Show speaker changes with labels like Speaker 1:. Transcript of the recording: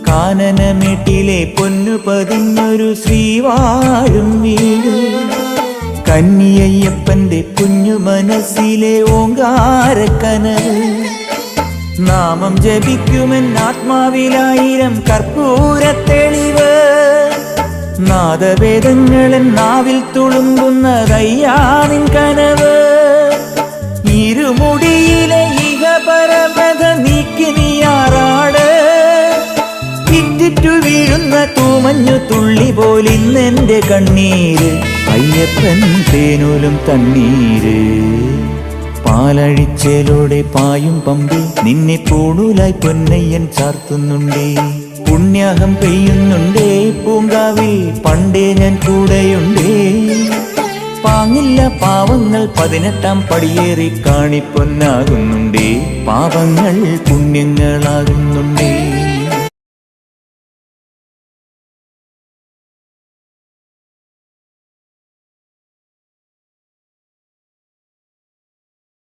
Speaker 1: കാനനമേട്ടിലെ പൊന്നു പതിഞ്ഞൊരു ശ്രീവാഴും വീട്, കന്നിയയ്യപ്പന്റെ കുഞ്ഞു മനസ്സിലെ ഓങ്കാരക്കനവ്. നാമം ജപിക്കുമെൻ ആത്മാവിലായിരം കർപ്പൂര തെളിവ്, നാദവേദങ്ങളൻ നാവിൽ തുളുമ്പുന്നതയ്യാനിൻ കനവ്. ഇരുമുടിയിലെ ഇഹപരമത നീക്കി നീയാറാട്, ഇറ്റിറ്റു വീഴുന്ന തൂമഞ്ഞു തുള്ളി പോലിന്നെന്റെ കണ്ണീര്. അയ്യപ്പൻ തേനൂലും തണ്ണീര്, പാലഴിച്ചേലോടെ പായും പമ്പി നിന്നെ പൂണൂലായി പൊന്നയ്യൻ ചാർത്തുന്നുണ്ടേ. പുണ്യാഹം പെയ്യുന്നുണ്ടേ പൂങ്കാവിൽ പണ്ടേ ഞാൻ കൂടെയുണ്ടേ. പാങ്ങില്ല പാവങ്ങൾ 18-ാം പടിയേറി കാണിപ്പൊന്നാകുന്നുണ്ടേ, പാപങ്ങൾ പുണ്യങ്ങളാകുന്നുണ്ടേ.